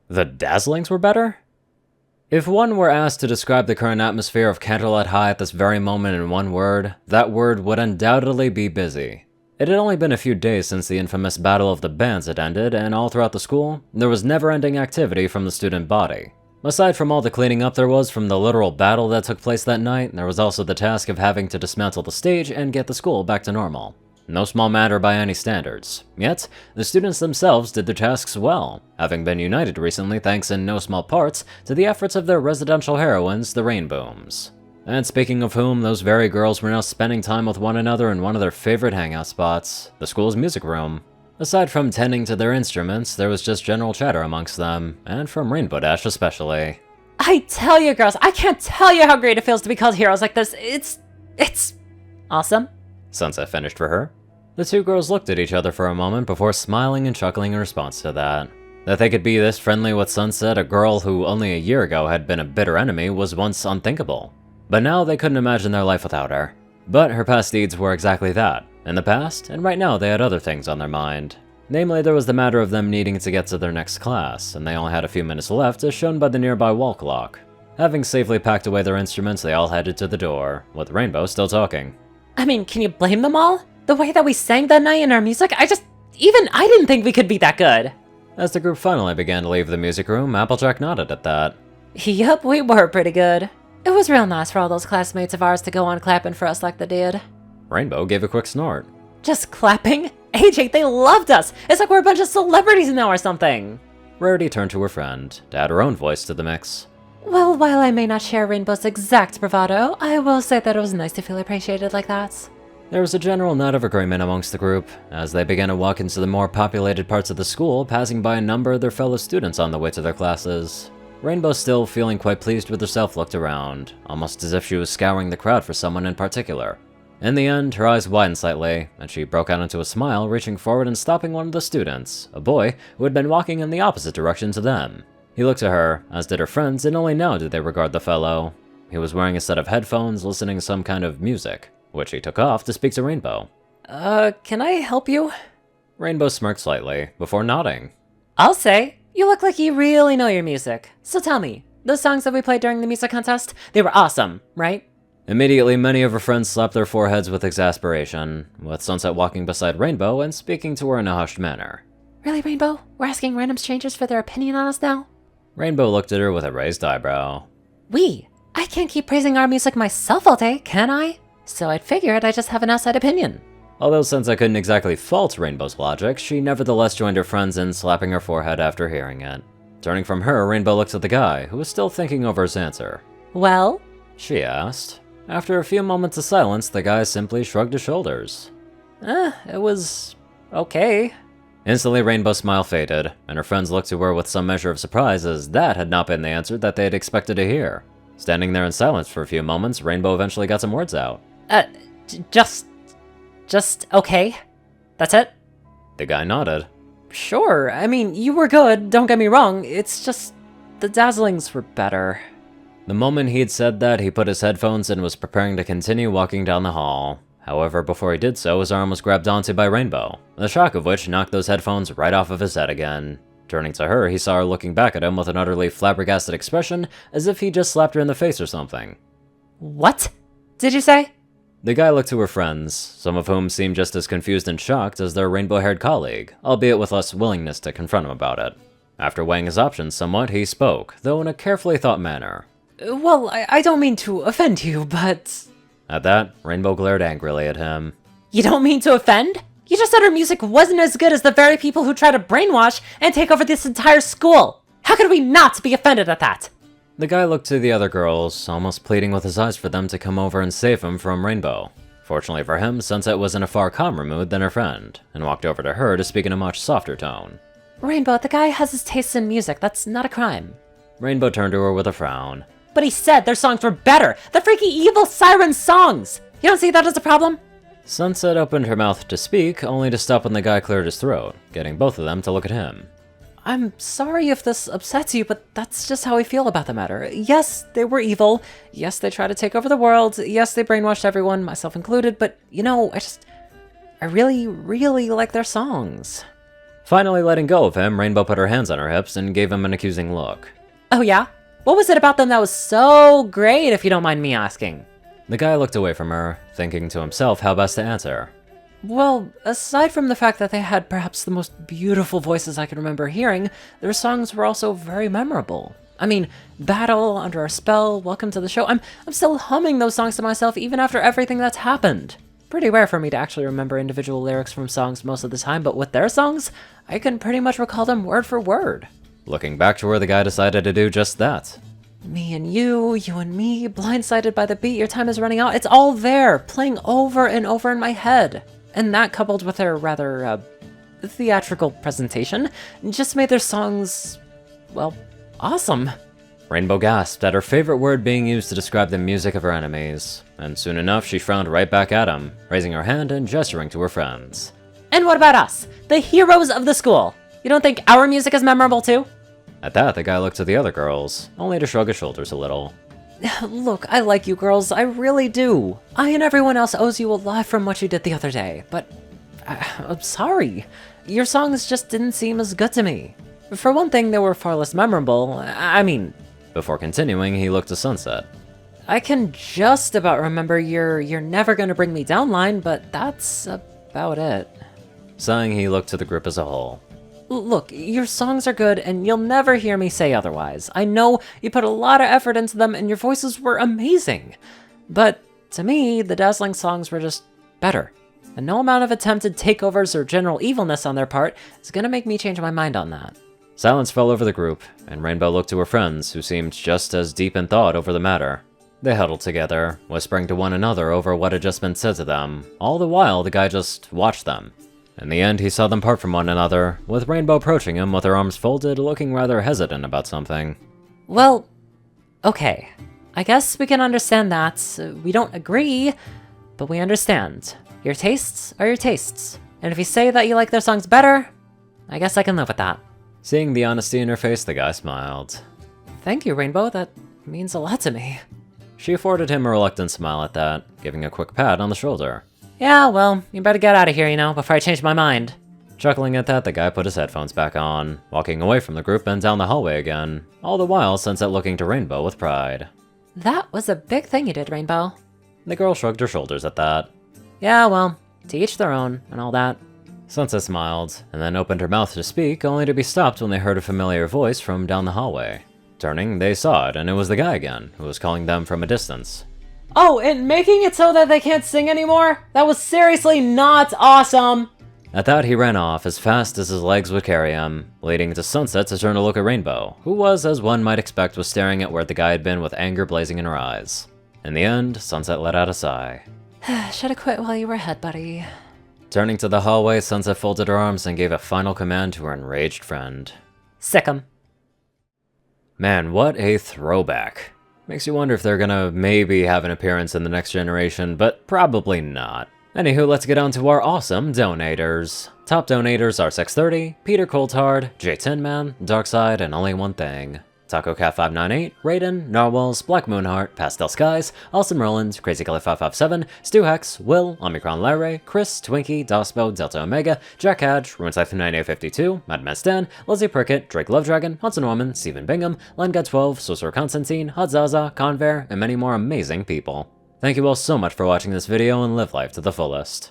The Dazzlings were better? If one were asked to describe the current atmosphere of Candlelit High at this very moment in one word, that word would undoubtedly be busy. It had only been a few days since the infamous Battle of the Bands had ended, and all throughout the school, there was never-ending activity from the student body. Aside from all the cleaning up there was from the literal battle that took place that night, there was also the task of having to dismantle the stage and get the school back to normal. No small matter by any standards. Yet, the students themselves did their tasks well, having been united recently thanks in no small parts to the efforts of their residential heroines, the Rainbooms. And speaking of whom, those very girls were now spending time with one another in one of their favorite hangout spots, the school's music room. Aside from tending to their instruments, there was just general chatter amongst them, and from Rainbow Dash especially. I tell you girls, I can't tell you how great it feels to be called heroes like this. It's awesome. Sunset finished for her. The two girls looked at each other for a moment before smiling and chuckling in response to that. That they could be this friendly with Sunset, a girl who only a year ago had been a bitter enemy, was once unthinkable. But now they couldn't imagine their life without her. But her past deeds were exactly that. In the past, and right now they had other things on their mind. Namely, there was the matter of them needing to get to their next class, and they only had a few minutes left as shown by the nearby wall clock. Having safely packed away their instruments, they all headed to the door, with Rainbow still talking. I mean, can you blame them all? The way that we sang that night in our music, even I didn't think we could be that good. As the group finally began to leave the music room, Applejack nodded at that. Yup, we were pretty good. It was real nice for all those classmates of ours to go on clapping for us like they did. Rainbow gave a quick snort. Just clapping? AJ, they loved us! It's like we're a bunch of celebrities now or something! Rarity turned to her friend, to add her own voice to the mix. Well, while I may not share Rainbow's exact bravado, I will say that it was nice to feel appreciated like that. There was a general nod of agreement amongst the group, as they began to walk into the more populated parts of the school, passing by a number of their fellow students on the way to their classes. Rainbow, still feeling quite pleased with herself, looked around, almost as if she was scouring the crowd for someone in particular. In the end, her eyes widened slightly, and she broke out into a smile, reaching forward and stopping one of the students, a boy who had been walking in the opposite direction to them. He looked at her, as did her friends, and only now did they regard the fellow. He was wearing a set of headphones, listening to some kind of music, which he took off to speak to Rainbow. Can I help you? Rainbow smirked slightly, before nodding. I'll say. You look like you really know your music. So tell me, those songs that we played during the music contest, they were awesome, right? Immediately, many of her friends slapped their foreheads with exasperation, with Sunset walking beside Rainbow and speaking to her in a hushed manner. Really, Rainbow? We're asking random strangers for their opinion on us now? Rainbow looked at her with a raised eyebrow. I can't keep praising our music myself all day, can I? So I'd figured I just have an outside opinion. Although Sunset couldn't exactly fault Rainbow's logic, she nevertheless joined her friends in slapping her forehead after hearing it. Turning from her, Rainbow looked at the guy, who was still thinking over his answer. Well? She asked. After a few moments of silence, the guy simply shrugged his shoulders. It was okay. Instantly, Rainbow's smile faded, and her friends looked to her with some measure of surprise, as that had not been the answer that they had expected to hear. Standing there in silence for a few moments, Rainbow eventually got some words out. Just okay? That's it? The guy nodded. Sure, I mean, you were good, don't get me wrong, it's just the Dazzlings were better. The moment he had said that, he put his headphones and was preparing to continue walking down the hall. However, before he did so, his arm was grabbed onto by Rainbow, the shock of which knocked those headphones right off of his head again. Turning to her, he saw her looking back at him with an utterly flabbergasted expression, as if he just slapped her in the face or something. What did you say? The guy looked to her friends, some of whom seemed just as confused and shocked as their rainbow-haired colleague, albeit with less willingness to confront him about it. After weighing his options somewhat, he spoke, though in a carefully thought manner. Well, I don't mean to offend you, but... At that, Rainbow glared angrily at him. You don't mean to offend? You just said her music wasn't as good as the very people who try to brainwash and take over this entire school! How could we not be offended at that? The guy looked to the other girls, almost pleading with his eyes for them to come over and save him from Rainbow. Fortunately for him, Sunset was in a far calmer mood than her friend, and walked over to her to speak in a much softer tone. Rainbow, the guy has his tastes in music, that's not a crime. Rainbow turned to her with a frown. But he said their songs were better! The freaky evil siren songs! You don't see that as a problem? Sunset opened her mouth to speak, only to stop when the guy cleared his throat, getting both of them to look at him. I'm sorry if this upsets you, but that's just how I feel about the matter. Yes, they were evil. Yes, they tried to take over the world. Yes, they brainwashed everyone, myself included, but, you know, I really, really like their songs. Finally letting go of him, Rainbow put her hands on her hips and gave him an accusing look. Oh yeah? What was it about them that was so great, if you don't mind me asking? The guy looked away from her, thinking to himself how best to answer. Well, aside from the fact that they had perhaps the most beautiful voices I can remember hearing, their songs were also very memorable. I mean, Battle, Under a Spell, Welcome to the Show, I'm still humming those songs to myself even after everything that's happened. Pretty rare for me to actually remember individual lyrics from songs most of the time, but with their songs, I can pretty much recall them word for word. Looking back to where the guy decided to do just that. Me and you and me, blindsided by the beat, your time is running out, it's all there, playing over and over in my head. And that, coupled with their rather, theatrical presentation, just made their songs, well, awesome. Rainbow gasped at her favorite word being used to describe the music of her enemies, and soon enough she frowned right back at him, raising her hand and gesturing to her friends. And what about us? The heroes of the school! You don't think our music is memorable too? At that, the guy looked to the other girls, only to shrug his shoulders a little. Look, I like you girls, I really do. I and everyone else owes you a lot from what you did the other day, but I'm sorry. Your songs just didn't seem as good to me. For one thing, they were far less memorable. I mean... Before continuing, he looked to Sunset. I can just about remember your "You're Never Gonna Bring Me Down" line, but that's about it. Sighing, he looked to the group as a whole. Look, your songs are good, and you'll never hear me say otherwise. I know you put a lot of effort into them, and your voices were amazing. But, to me, the Dazzling songs were just better. And no amount of attempted takeovers or general evilness on their part is gonna make me change my mind on that. Silence fell over the group, and Rainbow looked to her friends, who seemed just as deep in thought over the matter. They huddled together, whispering to one another over what had just been said to them. All the while, the guy just watched them. In the end, he saw them part from one another, with Rainbow approaching him with her arms folded, looking rather hesitant about something. Well, okay. I guess we can understand that. We don't agree, but we understand. Your tastes are your tastes. And if you say that you like their songs better, I guess I can live with that. Seeing the honesty in her face, the guy smiled. Thank you, Rainbow. That means a lot to me. She afforded him a reluctant smile at that, giving a quick pat on the shoulder. Yeah, well, you better get out of here, before I change my mind. Chuckling at that, the guy put his headphones back on, walking away from the group and down the hallway again, all the while Sunset looking to Rainbow with pride. That was a big thing you did, Rainbow. The girl shrugged her shoulders at that. Yeah, well, to each their own, and all that. Sunset smiled, and then opened her mouth to speak, only to be stopped when they heard a familiar voice from down the hallway. Turning, they saw it, and it was the guy again, who was calling them from a distance. Oh, and making it so that they can't sing anymore? That was seriously not awesome! At that, he ran off as fast as his legs would carry him, leading to Sunset to turn to look at Rainbow, who was, as one might expect, was staring at where the guy had been with anger blazing in her eyes. In the end, Sunset let out a sigh. Should've quit while you were ahead, buddy. Turning to the hallway, Sunset folded her arms and gave a final command to her enraged friend. Sick 'em. Man, what a throwback. Makes you wonder if they're gonna maybe have an appearance in the next generation, but probably not. Anywho, let's get on to our awesome donators. Top donators are 630, Peter Coulthard, J Tinman, Darkside, and Only One Thing. Taco Cat 598, Rayden, Narwhals, Blackmoonheart, Pastel Skies, Awesome Roland, Crazy Kelly 557, Stu Hex, Will, Omicron Larry, Chris, Twinkie, Dospo, Delta Omega, Jack Hadge, Runeslife 9852, Madman Stan, Lizzie Prickett, Drake Lovedragon, Hudson Norman, Stephen Bingham, Lenga12, Sorcerer Constantine, Hadzaza, Conver, and many more amazing people. Thank you all so much for watching this video and live life to the fullest.